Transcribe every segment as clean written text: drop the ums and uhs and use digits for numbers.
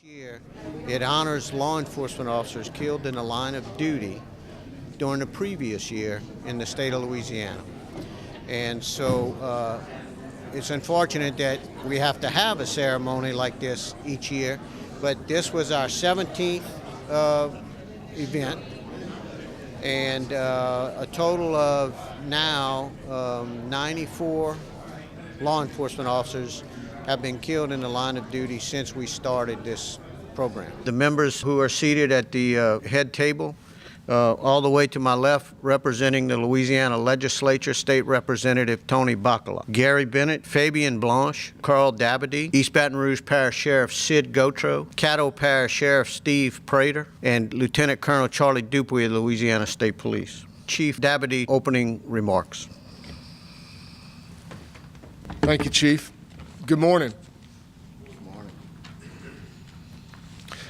Year, it honors law enforcement officers killed in the line of duty during the previous year in the state of Louisiana. And so it's unfortunate that we have to have a ceremony like this each year, but this was our 17th event, and a total of now 94 law enforcement officers have been killed in the line of duty since we started this program. The members who are seated at the head table, all the way to my left, representing the Louisiana Legislature, State Representative Tony Bacala, Gary Bennett, Fabian Blanche, Carl Dabadie, East Baton Rouge Parish Sheriff Sid Gautreaux, Caddo Parish Sheriff Steve Prater, and Lieutenant Colonel Charlie Dupuy of the Louisiana State Police. Chief Dabadie, opening remarks. Thank you, Chief. Good morning. Good morning.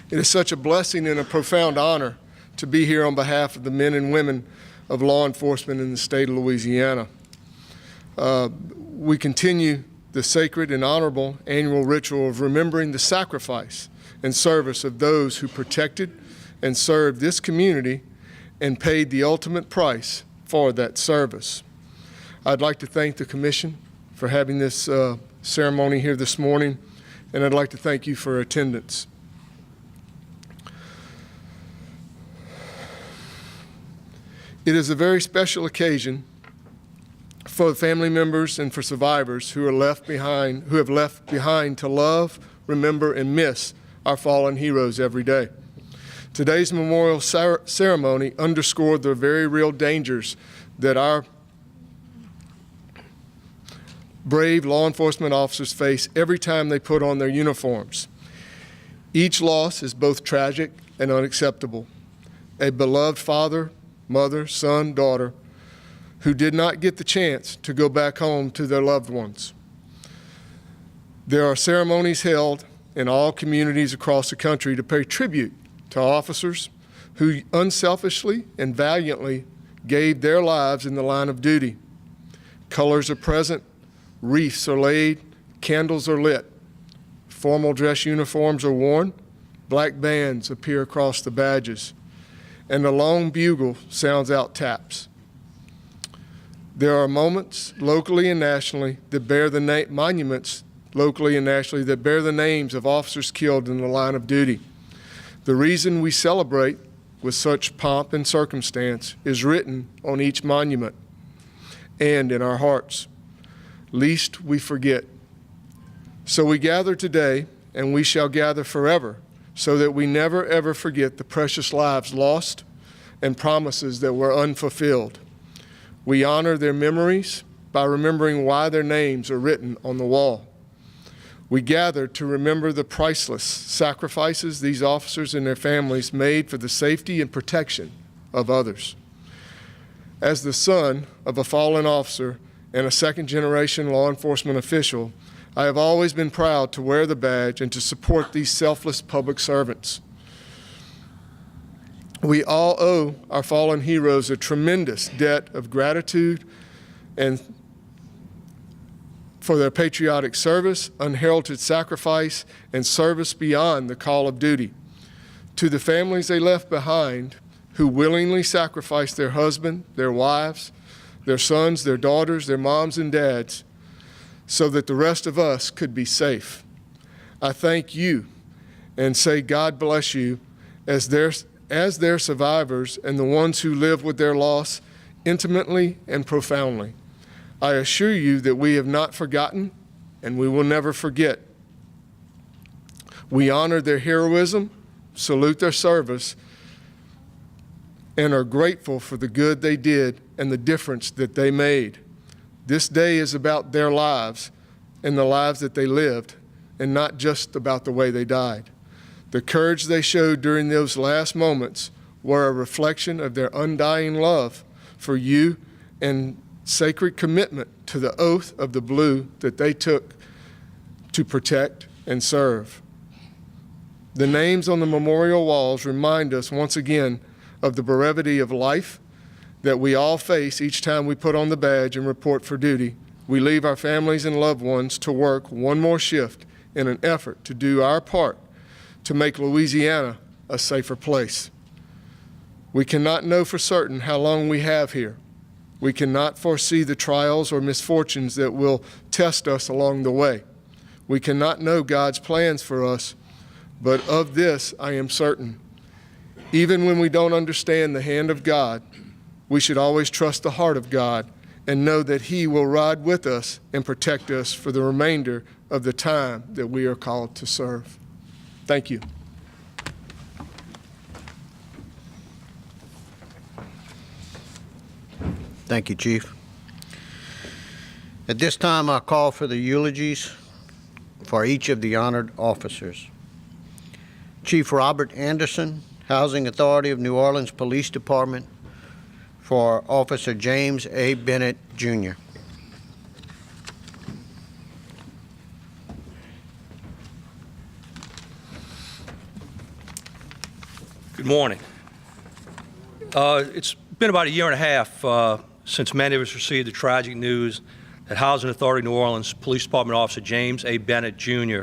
It is such a blessing and a profound honor to be here on behalf of the men and women of law enforcement in the state of Louisiana. We continue the sacred and honorable annual ritual of remembering the sacrifice and service of those who protected and served this community and paid the ultimate price for that service. I'd like to thank the Commission for having this ceremony here this morning, and I'd like to thank you for attendance. It is a very special occasion for family members and for survivors who have left behind to love, remember, and miss our fallen heroes every day. Today's memorial ceremony underscored the very real dangers that our brave law enforcement officers face every time they put on their uniforms. Each loss is both tragic and unacceptable. A beloved father, mother, son, daughter, who did not get the chance to go back home to their loved ones. There are ceremonies held in all communities across the country to pay tribute to officers who unselfishly and valiantly gave their lives in the line of duty. Colors are present, wreaths are laid, candles are lit, formal dress uniforms are worn, black bands appear across the badges, and a long bugle sounds out taps. There are moments locally and nationally that bear the monuments locally and nationally that bear the names of officers killed in the line of duty. The reason we celebrate with such pomp and circumstance is written on each monument and in our hearts. Lest we forget. So we gather today, and we shall gather forever, so that we never ever forget the precious lives lost and promises that were unfulfilled. We honor their memories by remembering why their names are written on the wall. We gather to remember the priceless sacrifices these officers and their families made for the safety and protection of others. As the son of a fallen officer and a second-generation law enforcement official, I have always been proud to wear the badge and to support these selfless public servants. We all owe our fallen heroes a tremendous debt of gratitude and for their patriotic service, unheralded sacrifice, and service beyond the call of duty. To the families they left behind who willingly sacrificed their husband, their wives, their sons, their daughters, their moms and dads, so that the rest of us could be safe. I thank you and say God bless you as their survivors and the ones who live with their loss intimately and profoundly. I assure you that we have not forgotten and we will never forget. We honor their heroism, salute their service, and are grateful for the good they did and the difference that they made. This day is about their lives and the lives that they lived, and not just about the way they died. The courage they showed during those last moments were a reflection of their undying love for you and sacred commitment to the oath of the blue that they took to protect and serve. The names on the memorial walls remind us once again of the brevity of life that we all face each time we put on the badge and report for duty. We leave our families and loved ones to work one more shift in an effort to do our part to make Louisiana a safer place. We cannot know for certain how long we have here. We cannot foresee the trials or misfortunes that will test us along the way. We cannot know God's plans for us, but of this I am certain. Even when we don't understand the hand of God, we should always trust the heart of God and know that He will ride with us and protect us for the remainder of the time that we are called to serve. Thank you. Thank you, Chief. At this time, I call for the eulogies for each of the honored officers. Chief Robert Anderson, Housing Authority of New Orleans Police Department, for Officer James A. Bennett, Jr. Good morning. It's been about a year and a half since many of us received the tragic news that Housing Authority New Orleans Police Department Officer James A. Bennett, Jr.,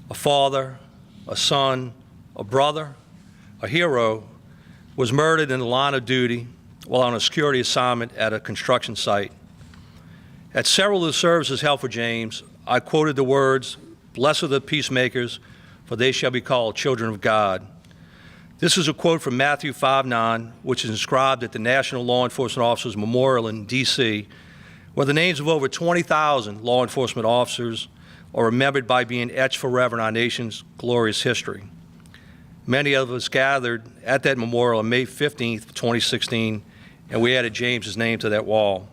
a father, a son, a brother, a hero, was murdered in the line of duty while on a security assignment at a construction site. At several of the services held for James, I quoted the words, "Blessed are the peacemakers, for they shall be called children of God." This is a quote from Matthew 5:9, which is inscribed at the National Law Enforcement Officers Memorial in D.C., where the names of over 20,000 law enforcement officers are remembered by being etched forever in our nation's glorious history. Many of us gathered at that memorial on May 15th, 2016, and we added James's name to that wall.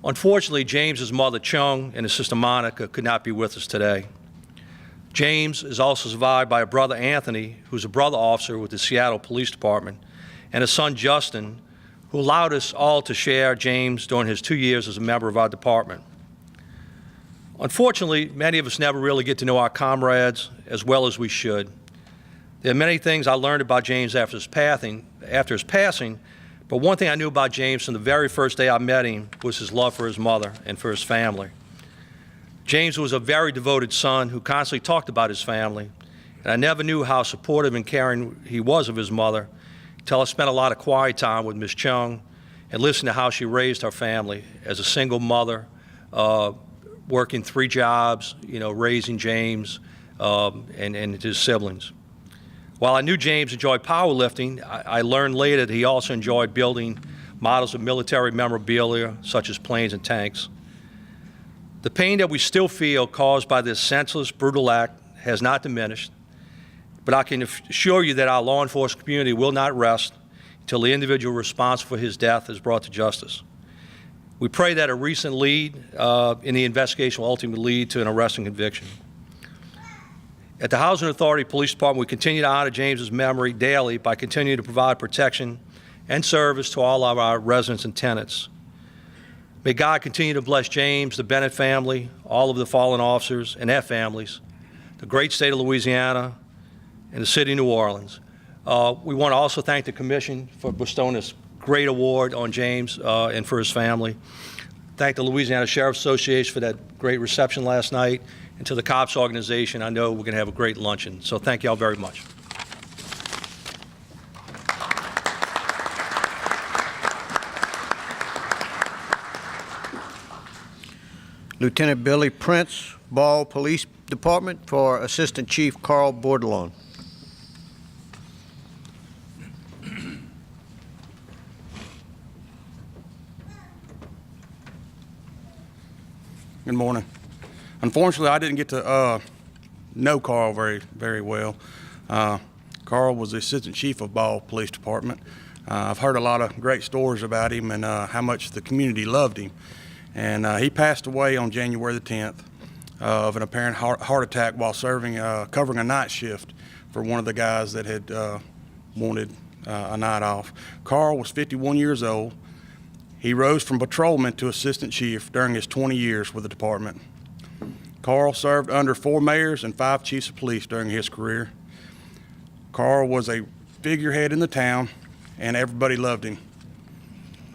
Unfortunately, James's mother, Chung, and his sister, Monica, could not be with us today. James is also survived by a brother, Anthony, who's a brother officer with the Seattle Police Department, and a son, Justin, who allowed us all to share James during his 2 years as a member of our department. Unfortunately, many of us never really get to know our comrades as well as we should. There are many things I learned about James after his passing, but one thing I knew about James from the very first day I met him was his love for his mother and for his family. James was a very devoted son who constantly talked about his family, and I never knew how supportive and caring he was of his mother until I spent a lot of quiet time with Miss Chung and listened to how she raised her family as a single mother, working 3 jobs, raising James and his siblings. While I knew James enjoyed powerlifting, I learned later that he also enjoyed building models of military memorabilia, such as planes and tanks. The pain that we still feel caused by this senseless, brutal act has not diminished, but I can assure you that our law enforcement community will not rest until the individual responsible for his death is brought to justice. We pray that a recent lead in the investigation will ultimately lead to an arrest and conviction. At the Housing Authority Police Department, we continue to honor James's memory daily by continuing to provide protection and service to all of our residents and tenants. May God continue to bless James, the Bennett family, all of the fallen officers and their families, the great state of Louisiana, and the city of New Orleans. We want to also thank the Commission for bestowing this great award on James and for his family. Thank the Louisiana Sheriff's Association for that great reception last night, and to the COPS organization. I know we're going to have a great luncheon, so thank you all very much. Lieutenant Billy Prince, Ball Police Department, for Assistant Chief Carl Bordelon. Good morning. Unfortunately, I didn't get to know Carl very well. Carl was the Assistant Chief of Ball Police Department. I've heard a lot of great stories about him and how much the community loved him. And he passed away on January the 10th of an apparent heart attack while covering a night shift for one of the guys that had wanted a night off. Carl was 51 years old. He rose from patrolman to assistant chief during his 20 years with the department. Carl served under 4 mayors and 5 chiefs of police during his career. Carl was a figurehead in the town, and everybody loved him.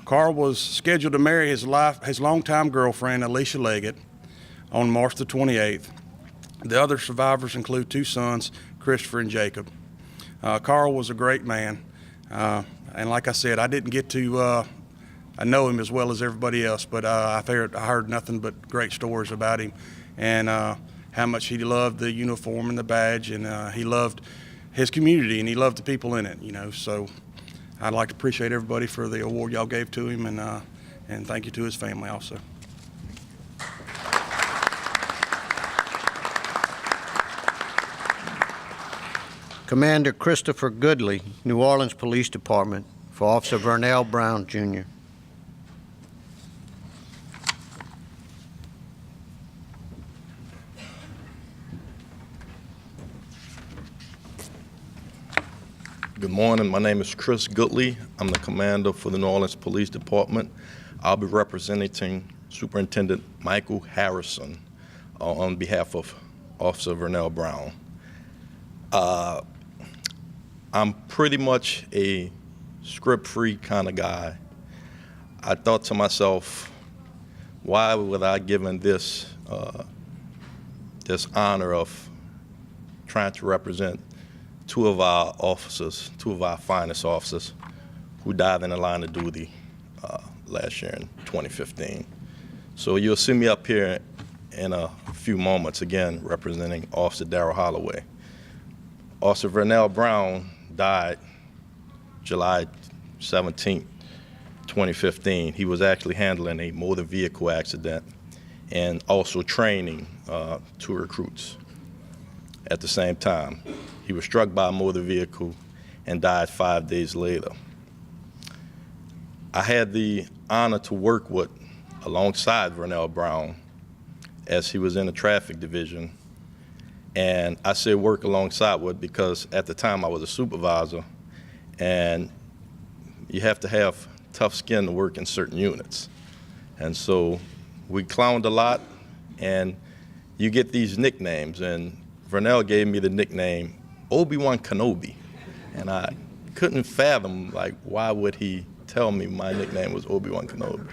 Carl was scheduled to marry his longtime girlfriend, Alicia Leggett, on March the 28th. The other survivors include 2 sons, Christopher, and Jacob. Carl was a great man, and like I said, I didn't get to I know him as well as everybody else, but I heard nothing but great stories about him, and how much he loved the uniform and the badge, and he loved his community, and he loved the people in it. So I'd like to appreciate everybody for the award y'all gave to him, and thank you to his family also. Commander Christopher Goodley, New Orleans Police Department, for Officer Vernell Brown, Jr. Good morning. My name is Chris Goodley. I'm the commander for the New Orleans Police Department. I'll be representing Superintendent Michael Harrison on behalf of Officer Vernell Brown. I'm pretty much a script-free kind of guy. I thought to myself, why would I given this honor of trying to represent two of our officers, two of our finest officers who died in the line of duty last year in 2015. So you'll see me up here in a few moments, again, representing Officer Darrell Holloway. Officer Vernell Brown died July 17, 2015. He was actually handling a motor vehicle accident and also training two recruits at the same time. He was struck by a motor vehicle and died 5 days later. I had the honor to work alongside Vernell Brown as he was in the traffic division. And I say work alongside with because at the time I was a supervisor, and you have to have tough skin to work in certain units. And so we clowned a lot, and you get these nicknames, and Vernell gave me the nickname Obi-Wan Kenobi. And I couldn't fathom, why would he tell me my nickname was Obi-Wan Kenobi?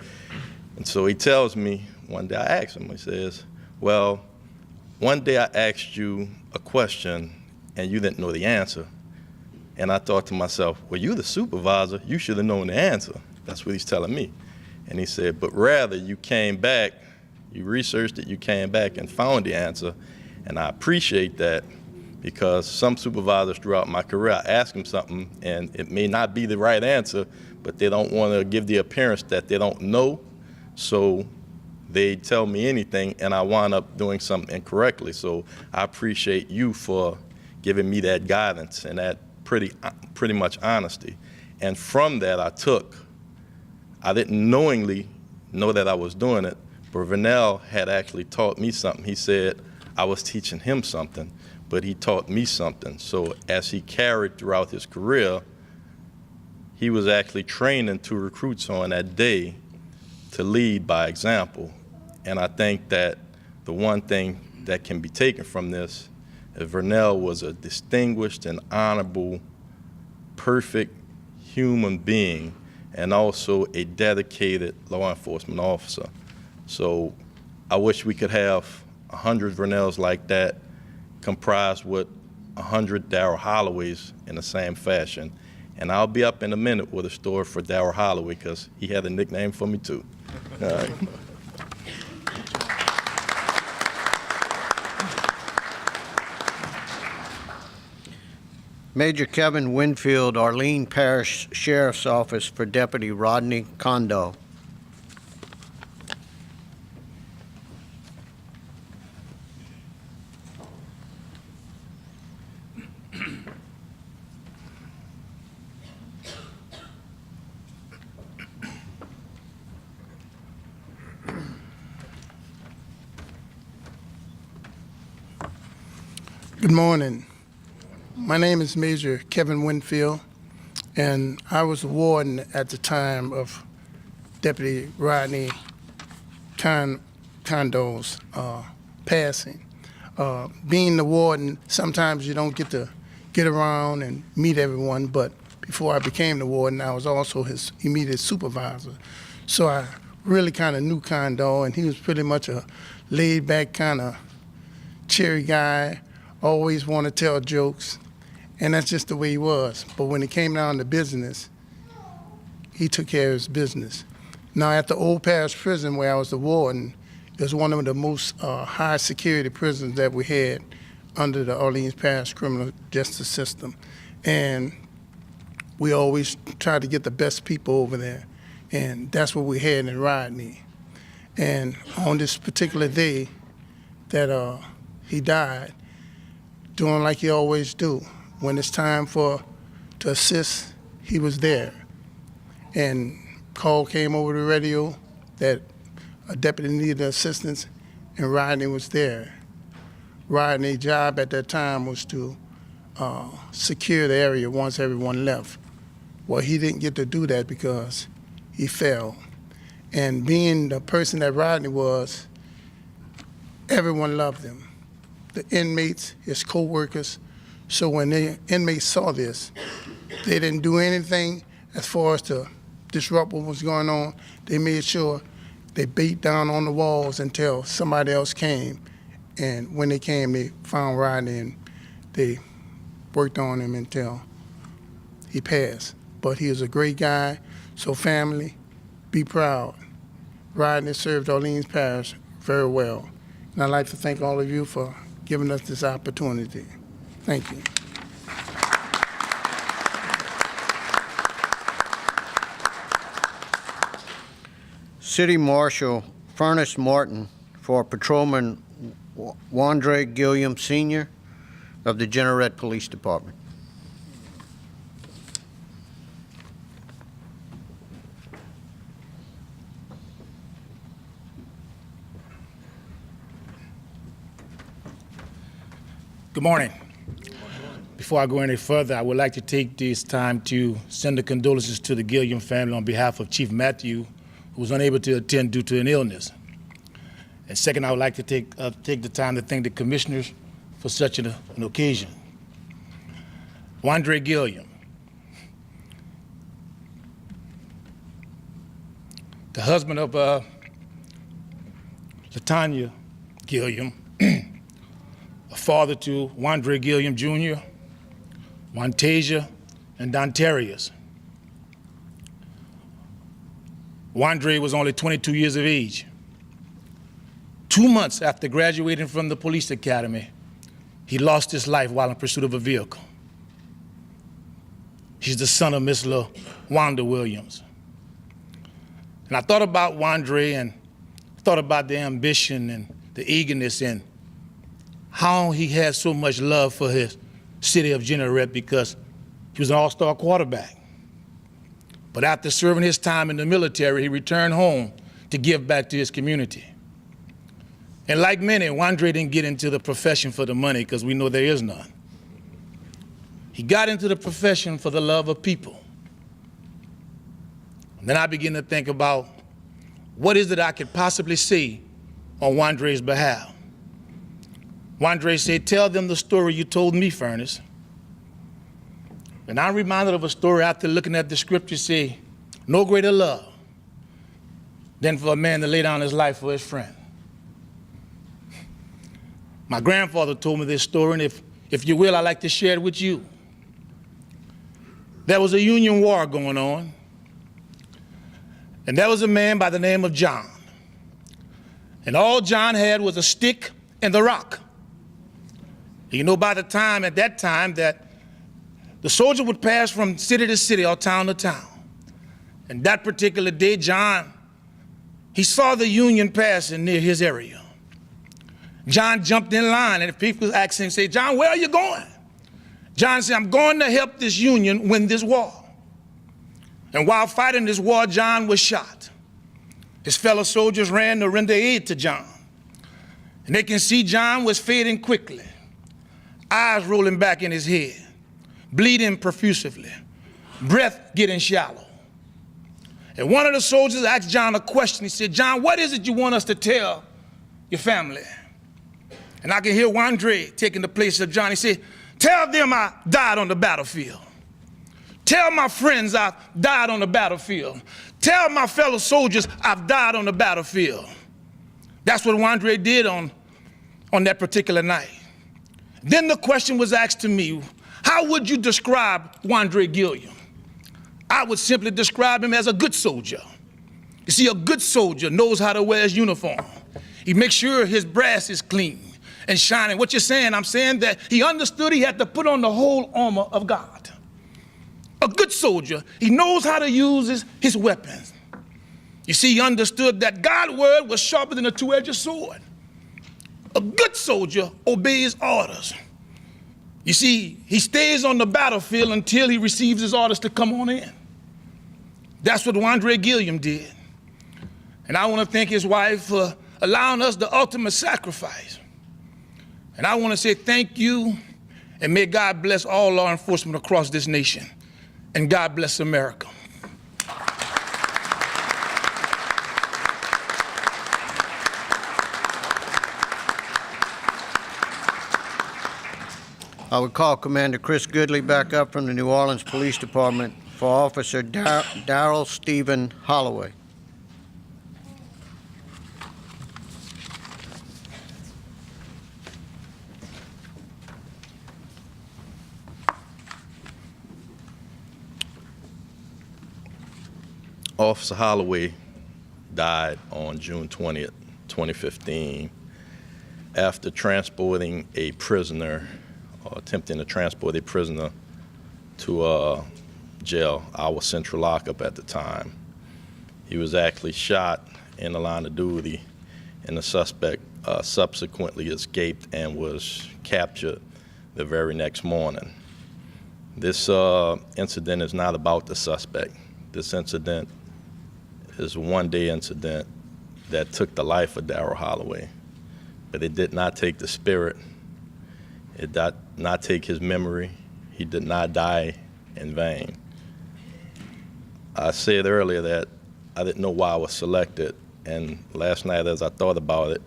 And so he tells me, one day I asked him, he says, well, one day I asked you a question and you didn't know the answer. And I thought to myself, well, you're the supervisor, you should have known the answer. That's what he's telling me. And he said, but rather you came back, you researched it, you came back and found the answer. And I appreciate that because some supervisors throughout my career, I ask them something and it may not be the right answer, but they don't want to give the appearance that they don't know. So they tell me anything and I wind up doing something incorrectly. So I appreciate you for giving me that guidance and that pretty much honesty. And from that I didn't knowingly know that I was doing it, but Vernell had actually taught me something. He said I was teaching him something, but he taught me something. So as he carried throughout his career, he was actually training two recruits on that day to lead by example. And I think that the one thing that can be taken from this is Vernell was a distinguished and honorable, perfect human being, and also a dedicated law enforcement officer. So I wish we could have 100 Vernells like that comprised with 100 Darrell Holloways in the same fashion. And I'll be up in a minute with a story for Darrell Holloway because he had a nickname for me too. All right. Major Kevin Winfield, Arlene Parish Sheriff's Office, for Deputy Rodney Kondo. Good morning. My name is Major Kevin Winfield, and I was the warden at the time of Deputy Rodney Kondo's passing. Being the warden, sometimes you don't get to get around and meet everyone, but before I became the warden, I was also his immediate supervisor. So I really kind of knew Kondo, and he was pretty much a laid-back kind of cheery guy. always want to tell jokes, and that's just the way he was. But when it came down to business, he took care of his business. Now, at the Old Parish Prison, where I was the warden, it was one of the most high security prisons that we had under the Orleans Parish criminal justice system. And we always tried to get the best people over there. And that's what we had in Rodney. And on this particular day that he died, doing like he always do, when it's time to assist, he was there. And call came over the radio that a deputy needed assistance, and Rodney was there. Rodney's job at that time was to secure the area once everyone left. Well, he didn't get to do that because he fell. And being the person that Rodney was, everyone loved him. The inmates, his co-workers. So when the inmates saw this, they didn't do anything as far as to disrupt what was going on. They made sure they beat down on the walls until somebody else came. And when they came, they found Rodney and they worked on him until he passed. But he was a great guy. So family, be proud. Rodney served Orleans Parish very well. And I'd like to thank all of you for giving us this opportunity. Thank you. City Marshal Furnace Martin for Patrolman Wandre Gilliam Sr. of the Jeanerette Police Department. Good morning. Before I go any further, I would like to take this time to send the condolences to the Gilliam family on behalf of Chief Matthew, who was unable to attend due to an illness. And second, I would like to take the time to thank the commissioners for such an occasion. Wandre Gilliam, the husband of LaTanya Gilliam, a father to Wandre Gilliam Jr., Montasia, and Dontarius. Wandre was only 22 years of age. 2 months after graduating from the police academy, he lost his life while in pursuit of a vehicle. He's the son of Miss LaWanda Williams. And I thought about Wandre and thought about the ambition and the eagerness and how he had so much love for his city of Jeanerette because he was an all-star quarterback. But after serving his time in the military, he returned home to give back to his community. And like many, Wandre didn't get into the profession for the money because we know there is none. He got into the profession for the love of people. And then I began to think about what is it I could possibly say on Wandre's behalf. Wandre said, tell them the story you told me, Furnace. And I'm reminded of a story after looking at the scripture say, no greater love than for a man to lay down his life for his friend. My grandfather told me this story, and if you will, I'd like to share it with you. There was a Union war going on, and there was a man by the name of John. And all John had was a stick and the rock. You know, by the time, at that time, that the soldier would pass from city to city or town to town. And that particular day, John, he saw the Union passing near his area. John jumped in line, and if people asked him, say, John, where are you going? John said, I'm going to help this Union win this war. And while fighting this war, John was shot. His fellow soldiers ran to render aid to John. And they can see John was fading quickly, eyes rolling back in his head, bleeding profusely, breath getting shallow. And one of the soldiers asked John a question. He said, John, what is it you want us to tell your family? And I can hear Wandre taking the place of John. He said, tell them I died on the battlefield. Tell my friends I've died on the battlefield. Tell my fellow soldiers I've died on the battlefield. That's what Wandre did on that particular night. Then the question was asked to me, how would you describe Wandre Gilliam? I would simply describe him as a good soldier. You see, a good soldier knows how to wear his uniform. He makes sure his brass is clean and shining. What you're saying, I'm saying that he understood he had to put on the whole armor of God. A good soldier, he knows how to use his weapons. You see, he understood that God's word was sharper than a two-edged sword. A good soldier obeys orders. You see, he stays on the battlefield until he receives his orders to come on in. That's what Wandre Gilliam did. And I want to thank his wife for allowing us the ultimate sacrifice. And I want to say thank you, and may God bless all law enforcement across this nation. And God bless America. I would call Commander Chris Goodley back up from the New Orleans Police Department for Officer Darrell Stephen Holloway. Officer Holloway died on June 20th, 2015, after transporting a prisoner, or attempting to transport a prisoner to jail, our central lockup at the time. He was actually shot in the line of duty, and the suspect subsequently escaped and was captured the very next morning. This incident is not about the suspect. This incident is a one-day incident that took the life of Darrell Holloway, but it did not take the spirit. It did not take his memory. He did not die in vain. I said earlier that I didn't know why I was selected, and last night as I thought about it,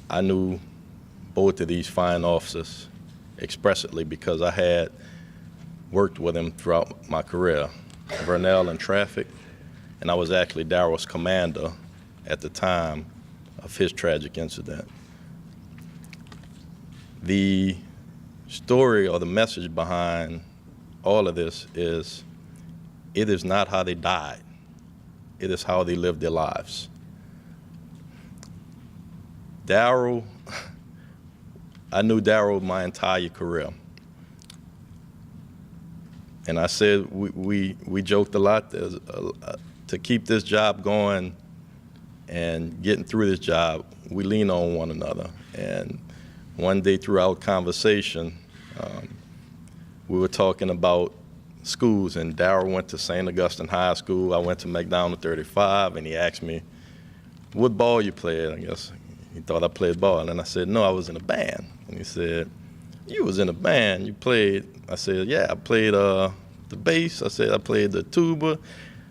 I knew both of these fine officers expressly because I had worked with them throughout my career. Vernell in traffic, and I was actually Darrell's commander at the time of his tragic incident. The story or the message behind all of this is, it is not how they died, it is how they lived their lives. Darrell, I knew Darrell my entire career. And I said, we joked a lot, to keep this job going and getting through this job, we lean on one another. And one day throughout conversation, we were talking about schools, and Darrell went to St. Augustine High School, I went to McDonald 35, and he asked me, what ball you played? I guess he thought I played ball, and I said, no, I was in a band. And he said, you was in a band, you played? I said, yeah, I played the bass. I said, I played the tuba,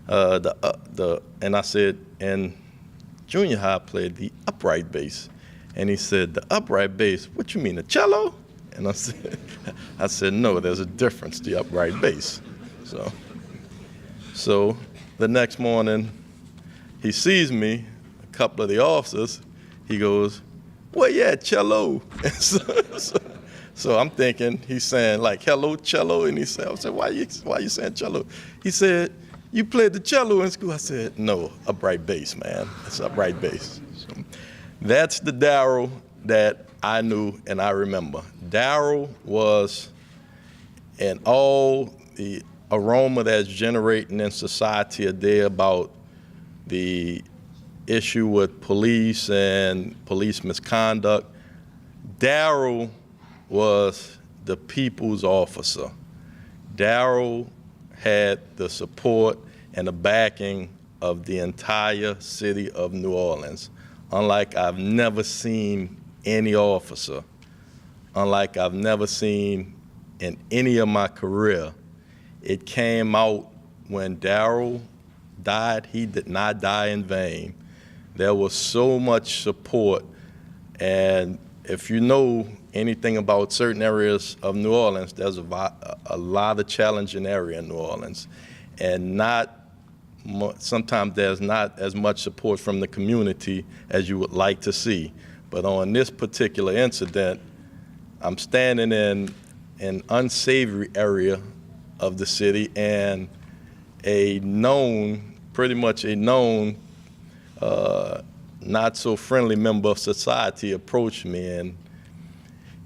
and I said, in junior high, I played the upright bass. And he said, the upright bass, what you mean, the cello? And I said, no, there's a difference, the upright bass. So the next morning, he sees me, a couple of the officers, he goes, where you at, cello? So I'm thinking he's saying like, hello, cello, and he said, I said, why you saying cello? He said, you played the cello in school? I said, no, upright bass, man. It's upright bass. So that's the Darrell that I knew and I remember. Darrell was in all the aroma that's generating in society today about the issue with police and police misconduct. Darrell was the people's officer. Darrell had the support and the backing of the entire city of New Orleans, unlike I've never seen any officer, unlike I've never seen in any of my career. It came out when Darrell died, he did not die in vain. There was so much support, and if you know anything about certain areas of New Orleans, there's a lot of challenging area in New Orleans, and sometimes there's not as much support from the community as you would like to see. But on this particular incident, I'm standing in an unsavory area of the city, and pretty much a known, not so friendly member of society approached me, and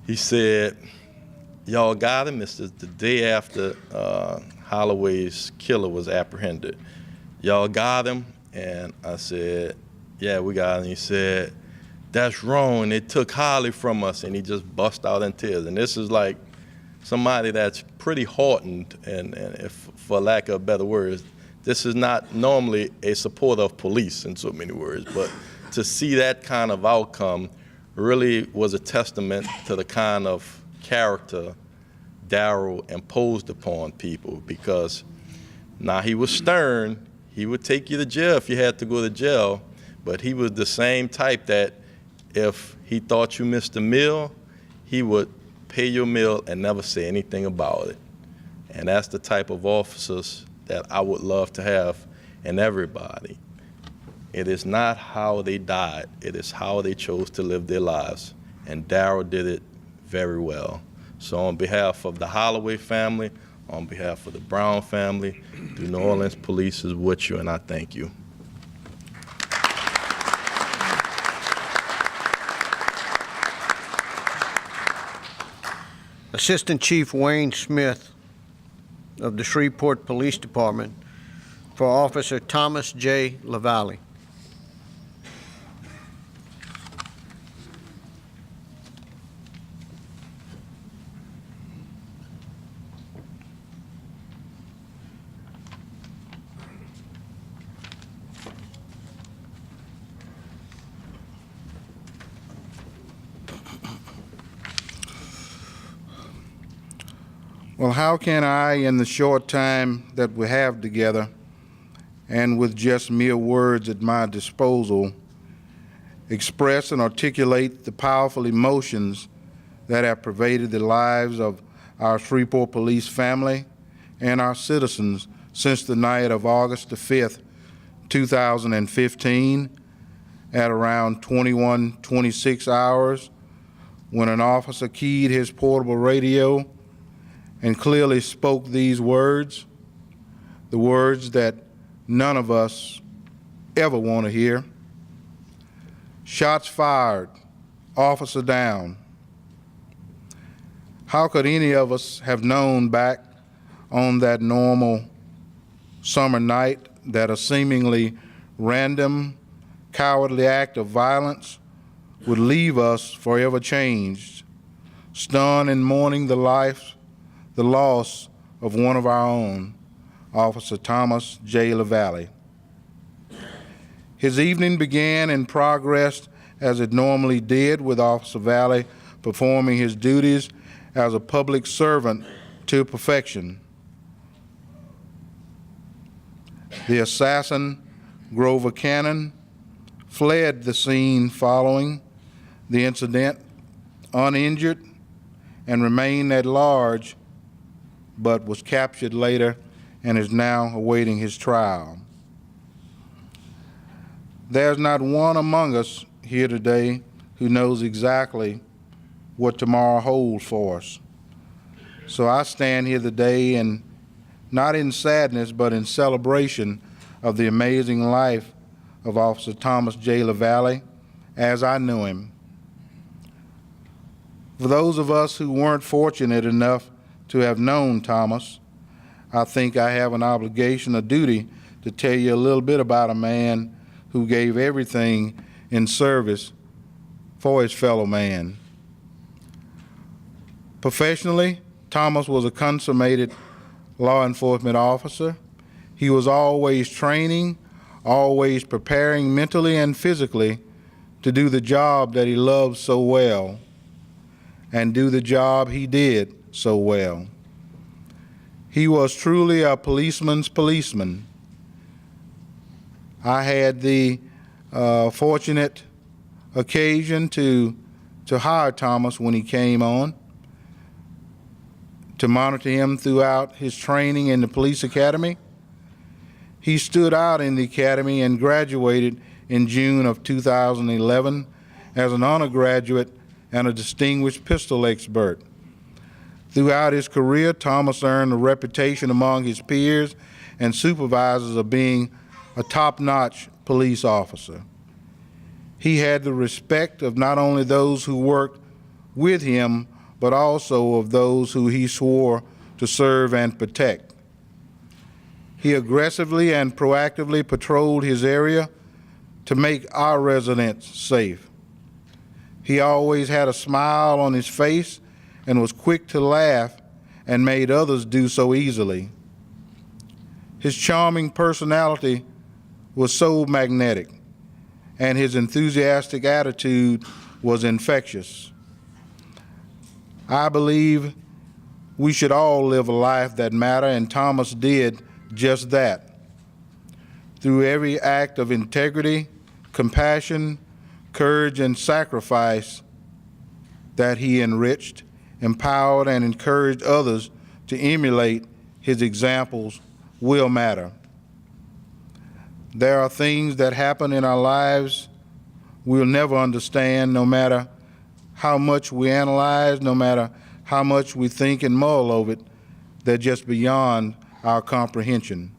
he said, "Y'all got him?" It's the day after Holloway's killer was apprehended. "Y'all got him?" And I said, "Yeah, we got him." He said, "That's wrong. They took Holly from us," and he just bust out in tears. And this is like somebody that's pretty hardened, and if, for lack of better words, this is not normally a supporter of police in so many words, but to see that kind of outcome really was a testament to the kind of character Darryl imposed upon people, because now he was stern. He would take you to jail if you had to go to jail, but he was the same type that if he thought you missed a meal, he would pay your meal and never say anything about it. And that's the type of officers that I would love to have in everybody. It is not how they died, it is how they chose to live their lives. And Darryl did it very well. So on behalf of the Holloway family, on behalf of the Brown family, the New Orleans Police is with you, and I thank you. Assistant Chief Wayne Smith of the Shreveport Police Department for Officer Thomas J. LaValle. Well, how can I, in the short time that we have together, and with just mere words at my disposal, express and articulate the powerful emotions that have pervaded the lives of our Shreveport police family and our citizens since the night of August the 5th, 2015, at around 21:26 hours, when an officer keyed his portable radio and clearly spoke these words, the words that none of us ever want to hear. "Shots fired, officer down." How could any of us have known back on that normal summer night that a seemingly random, cowardly act of violence would leave us forever changed, stunned and mourning the loss of one of our own, Officer Thomas J. LaValle. His evening began and progressed as it normally did, with Officer Valle performing his duties as a public servant to perfection. The assassin, Grover Cannon, fled the scene following the incident uninjured and remained at large, but was captured later and is now awaiting his trial. There's not one among us here today who knows exactly what tomorrow holds for us. So I stand here today, and not in sadness, but in celebration of the amazing life of Officer Thomas J. LaValle as I knew him. For those of us who weren't fortunate enough to have known Thomas, I think I have an obligation, a duty, to tell you a little bit about a man who gave everything in service for his fellow man. Professionally, Thomas was a consummated law enforcement officer. He was always training, always preparing mentally and physically to do the job that he loved so well, and do the job he did so well. He was truly a policeman's policeman. I had the fortunate occasion to hire Thomas when he came on, to monitor him throughout his training in the police academy. He stood out in the academy and graduated in June of 2011 as an honor graduate and a distinguished pistol expert. Throughout his career, Thomas earned a reputation among his peers and supervisors of being a top-notch police officer. He had the respect of not only those who worked with him, but also of those who he swore to serve and protect. He aggressively and proactively patrolled his area to make our residents safe. He always had a smile on his face and was quick to laugh and made others do so easily. His charming personality was so magnetic, and his enthusiastic attitude was infectious. I believe we should all live a life that matters, and Thomas did just that. Through every act of integrity, compassion, courage, and sacrifice that he enriched, empowered, and encouraged others to emulate his examples will matter. There are things that happen in our lives we'll never understand, no matter how much we analyze, no matter how much we think and mull over it. They're just beyond our comprehension.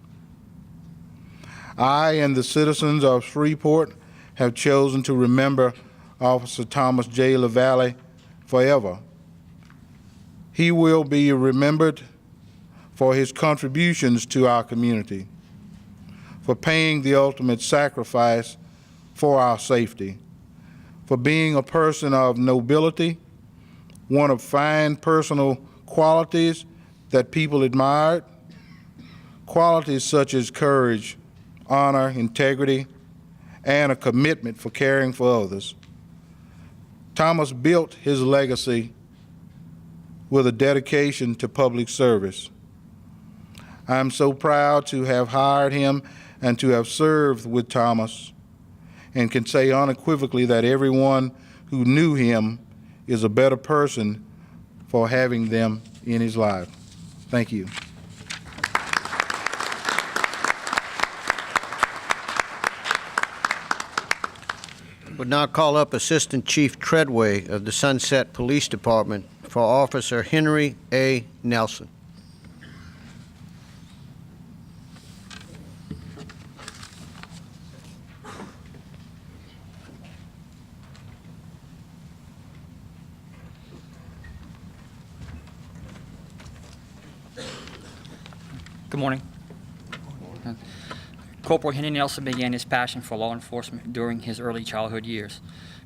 I and the citizens of Shreveport have chosen to remember Officer Thomas J. LaValle forever. He will be remembered for his contributions to our community, for paying the ultimate sacrifice for our safety, for being a person of nobility, one of fine personal qualities that people admired, qualities such as courage, honor, integrity, and a commitment for caring for others. Thomas built his legacy with a dedication to public service. I'm so proud to have hired him and to have served with Thomas, and can say unequivocally that everyone who knew him is a better person for having them in his life. Thank you. Would now call up Assistant Chief Treadway of the Sunset Police Department for Officer Henry A. Nelson. Good morning. Corporal Henry Nelson began his passion for law enforcement during his early childhood years.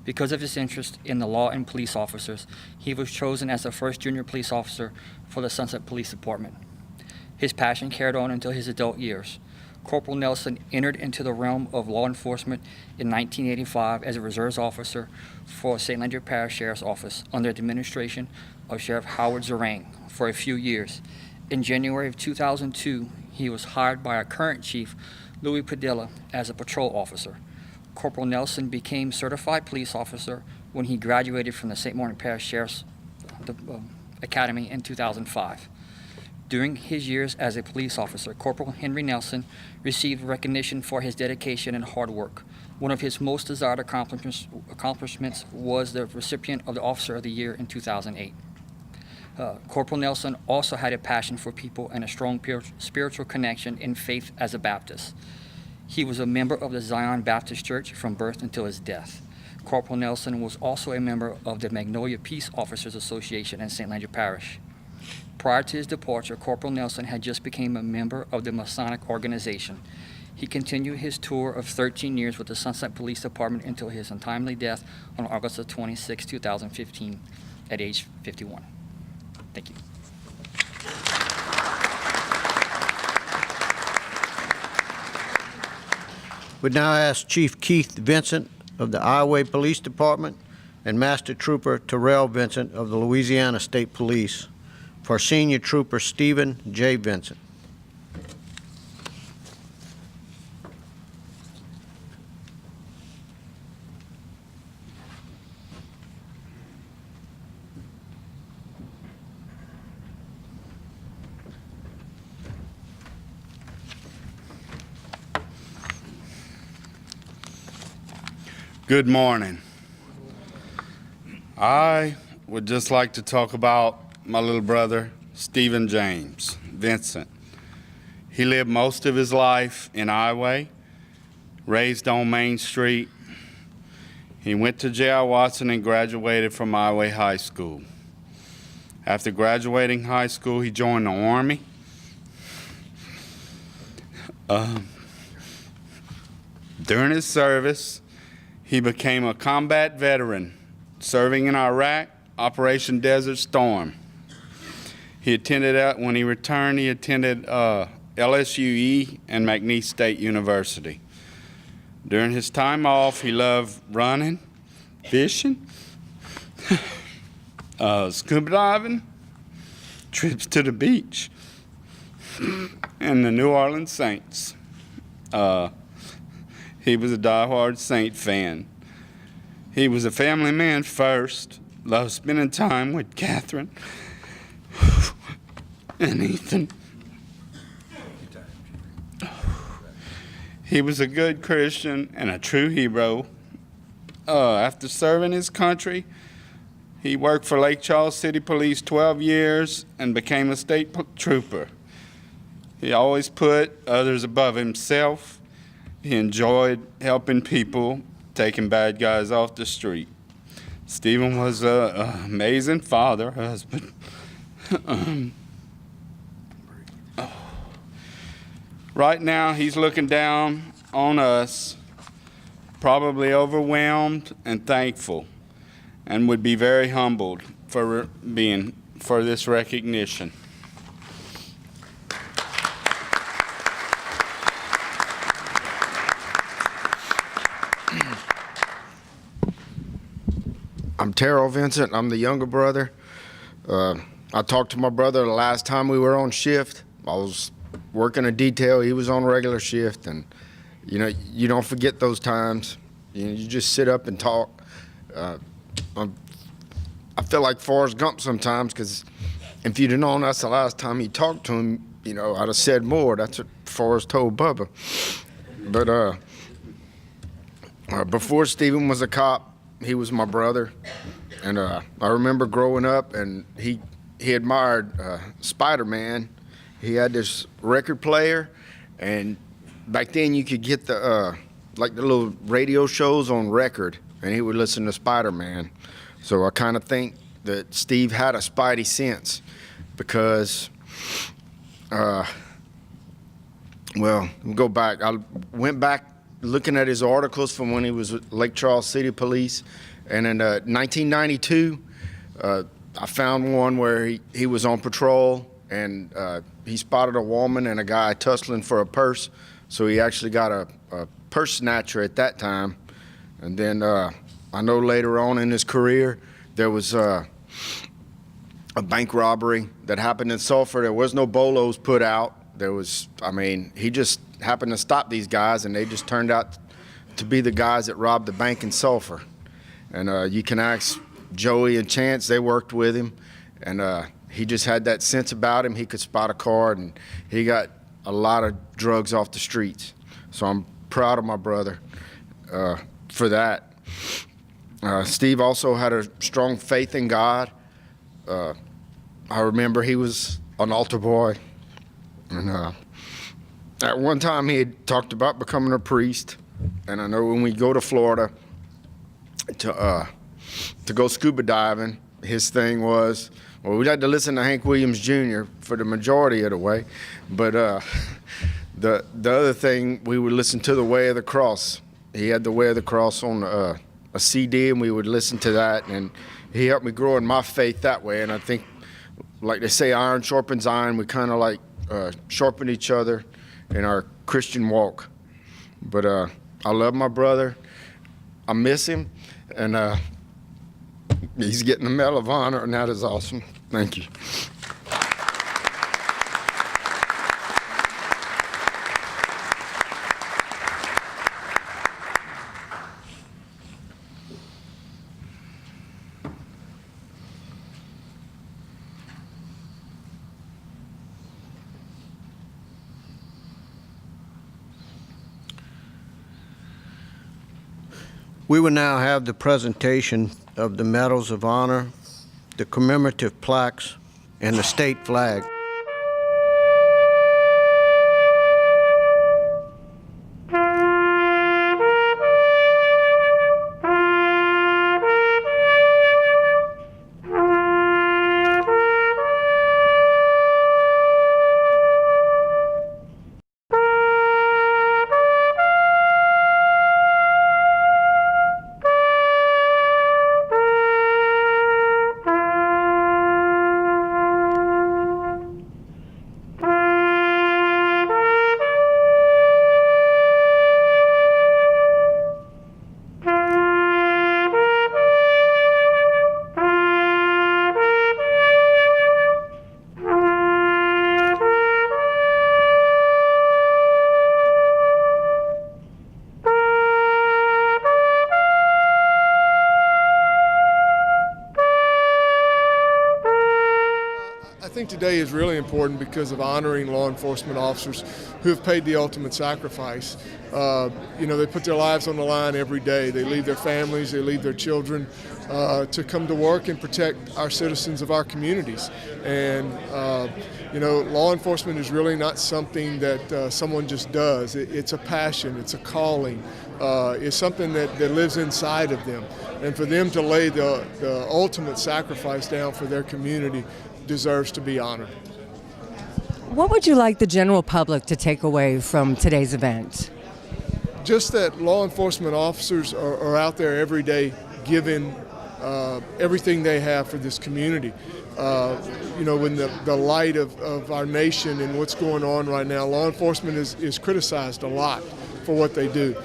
Because of his interest in the law and police officers, he was chosen as the first junior police officer for the Sunset Police Department. His passion carried on until his adult years. Corporal Nelson entered into the realm of law enforcement in 1985 as a reserves officer for St. Landry Parish Sheriff's Office under the administration of Sheriff Howard Zerang for a few years. In January of 2002, he was hired by our current chief, Louis Padilla, as a patrol officer. Corporal Nelson became certified police officer when he graduated from the St. Martin Parish Sheriff's Academy in 2005. During his years as a police officer, Corporal Henry Nelson received recognition for his dedication and hard work. One of his most desired accomplishments was the recipient of the Officer of the Year in 2008. Corporal Nelson also had a passion for people and a strong spiritual connection in faith as a Baptist. He was a member of the Zion Baptist Church from birth until his death. Corporal Nelson was also a member of the Magnolia Peace Officers Association in St. Landry Parish. Prior to his departure, Corporal Nelson had just become a member of the Masonic organization. He continued his tour of 13 years with the Sunset Police Department until his untimely death on August 26, 2015, at age 51. Thank you. Would now ask Chief Keith Vincent of the Iowa Police Department and Master Trooper Terrell Vincent of the Louisiana State Police for Senior Trooper Stephen J. Vincent. Good morning. I would just like to talk about my little brother, Stephen James Vincent. He lived most of his life in Iowa, raised on Main Street. He went to J.I. Watson and graduated from Iowa High School. After graduating high school, he joined the Army. During his service, he became a combat veteran, serving in Iraq, Operation Desert Storm. When he returned, he attended LSUE and McNeese State University. During his time off, he loved running, fishing, scuba diving, trips to the beach, and the New Orleans Saints. He was a diehard Saint fan. He was a family man first, loved spending time with Catherine and Ethan. He was a good Christian and a true hero. After serving his country, he worked for Lake Charles City Police 12 years and became a state trooper. He always put others above himself. He enjoyed helping people, taking bad guys off the street. Stephen was an amazing father, husband. Right now, he's looking down on us, probably overwhelmed and thankful, and would be very humbled for this recognition. I'm Terrell Vincent. I'm the younger brother. I talked to my brother the last time we were on shift. I was working a detail. He was on regular shift, and you don't forget those times. You just sit up and talk. I feel like Forrest Gump sometimes, because if you'd have known that's the last time you talked to him, I'd have said more. That's what Forrest told Bubba. But before Stephen was a cop, he was my brother, and I remember growing up, and he admired Spider-Man. He had this record player, and back then you could get the little radio shows on record, and he would listen to Spider-Man. So I kind of think that Steve had a spidey sense, because, we'll go back. I went back looking at his articles from when he was with Lake Charles City Police, and in 1992, I found one where he was on patrol, and he spotted a woman and a guy tussling for a purse, so he actually got a purse snatcher at that time. And then I know later on in his career, there was a bank robbery that happened in Sulphur. There was no bolos put out. He just happened to stop these guys, and they just turned out to be the guys that robbed the bank in Sulphur. And you can ask Joey and Chance, they worked with him, and he just had that sense about him. He could spot a car, and he got a lot of drugs off the streets. So I'm proud of my brother for that. Steve also had a strong faith in God. I remember he was an altar boy, and at one time he had talked about becoming a priest. And I know when we go to Florida to go scuba diving, his thing was, well, we had to listen to Hank Williams Jr. for the majority of the way, but the other thing, we would listen to The Way of the Cross. He had The Way of the Cross on a CD, and we would listen to that, and he helped me grow in my faith that way. And I think, like they say, iron sharpens iron. We kind of sharpen each other in our Christian walk. But I love my brother. I miss him, and he's getting the Medal of Honor, and that is awesome. Thank you. We will now have the presentation of the Medals of Honor, the commemorative plaques, and the state flag. I think today is really important because of honoring law enforcement officers who have paid the ultimate sacrifice. They put their lives on the line every day. They leave their families, they leave their children to come to work and protect our citizens of our communities. And, law enforcement is really not something that someone just does. It's a passion, it's a calling, it's something that lives inside of them. And for them to lay the ultimate sacrifice down for their community deserves to be honored. What would you like the general public to take away from today's event? Just that law enforcement officers are out there every day giving everything they have for this community. When the light of our nation and what's going on right now, law enforcement is criticized a lot for what they do.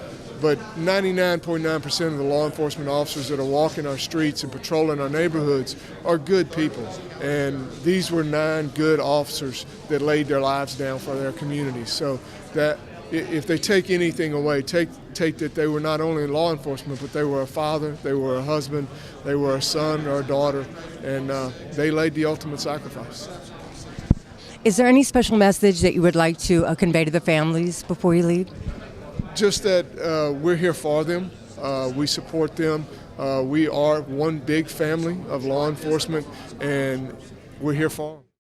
But 99.9% of the law enforcement officers that are walking our streets and patrolling our neighborhoods are good people. And these were 9 good officers that laid their lives down for their communities. So that if they take anything away, take that they were not only law enforcement, but they were a father, they were a husband, they were a son or a daughter, and they laid the ultimate sacrifice. Is there any special message that you would like to convey to the families before you leave? Just that we're here for them, we support them, we are one big family of law enforcement, and we're here for them.